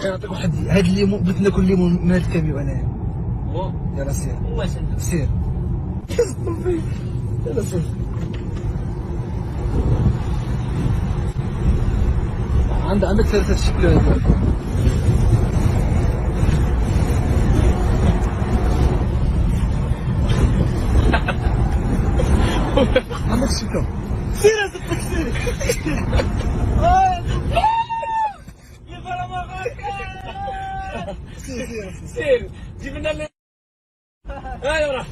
كنعطيك واحد هاد الليمون، بغيت ناكل الليمون من هاد الكاميو انايا. يلا سير سير يلا سير. عندك ثلاثة شكل. عندك شكل. سير يا زلمة سير. سير جيب لنا اللي ايوه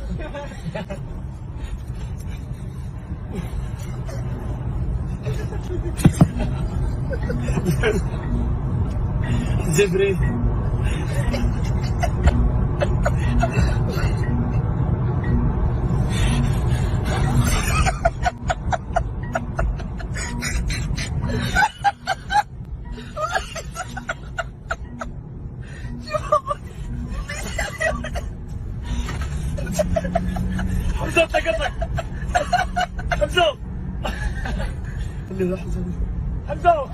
جبريل حمزة تقطع حمزة اللي راح حمزة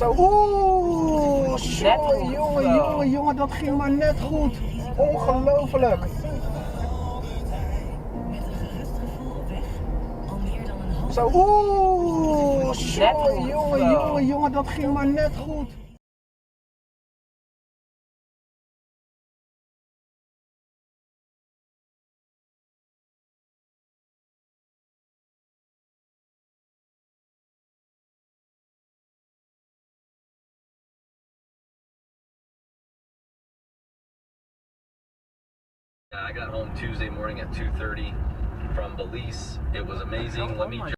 Zo, oeh, jongen, dat ging maar net goed. Ongelooflijk. Zo, oeh, jongen, dat ging maar net goed. I got home Tuesday morning at 2:30 from Belize. It was amazing. Let me just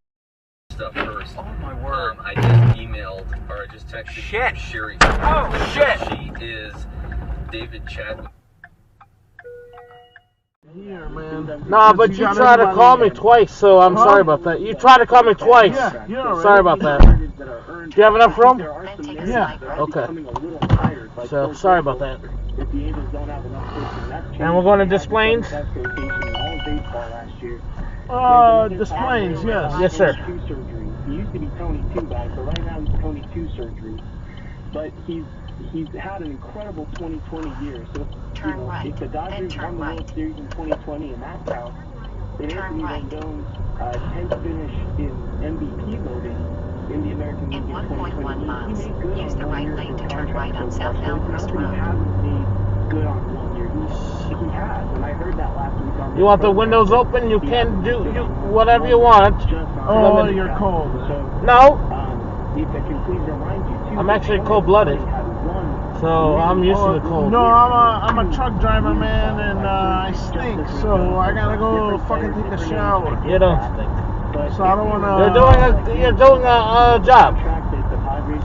stuff first. Oh my word. I just emailed, or I just texted Sherry. Oh shit! She is David Chadwick. Here, man. Nah, but you tried to call me twice, so I'm sorry about that. You tried to call me twice. Yeah, sorry about that. Do you have enough room? Yeah. Okay. So, sorry about that. And we're going to Des Plaines? Des Plaines, yes. Yes, sir. He used to be Tony 2 guy, so right now he's Tony 2 surgery. But he's had an incredible 2020 year. So if the Dodgers won the World Series in 2020 in that house, then Anthony Rendon's 10th finish in MVP voting in the American League in 2020. miles, He made good use on the 1 right year lane so to turn far, right on so South far. Elmhurst He Road. hasn't made good on 1 year. He has, and I heard that last week on You want the windows open? You can do whatever you want. Oh, you're cold. No, If I can please remind you too, I'm actually cold-blooded, so I'm used to the cold. No, I'm a truck driver, man, and I stink, so I gotta go fucking take a shower. You don't stink. So I don't wanna. You're doing a job.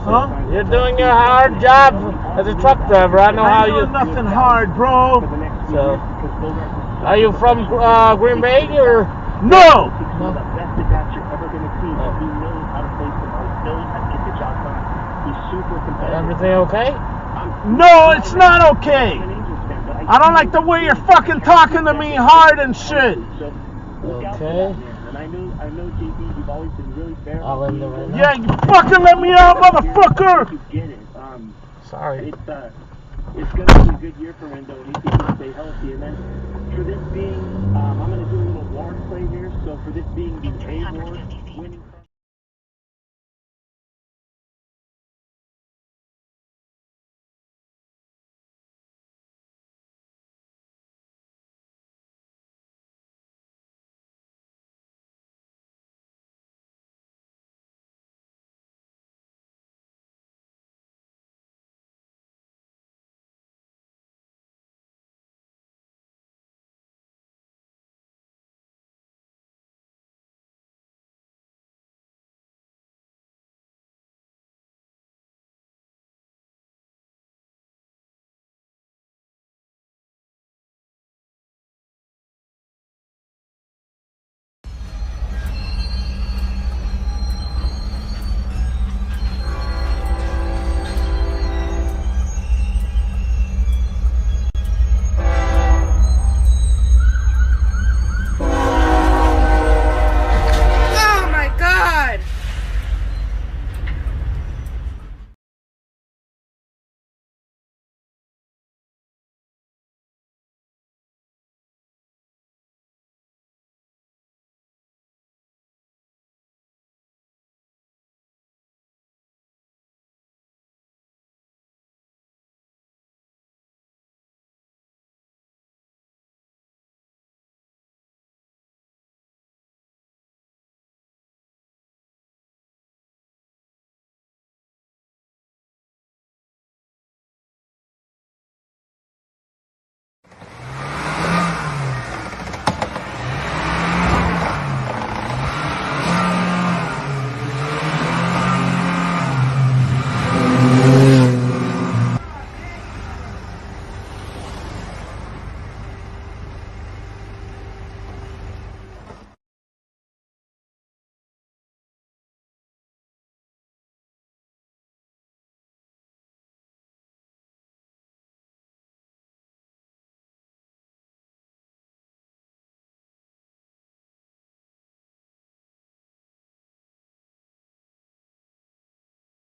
Huh? You're doing your hard job as a truck driver. I know how I you. do nothing hard, bro. So, are you from Green Bay or? No. Everything okay? No, it's not okay. I don't like the way you're fucking talking to me hard and shit. Okay. And I know JB, you've always been really fair. I'll end it right now. Yeah, you fucking let me out, motherfucker. You get it. Sorry. It's gonna be a good year for Rendon if he can stay healthy. And then for this being, I'm gonna do a little warm play here. So for this being the A-Ward winning.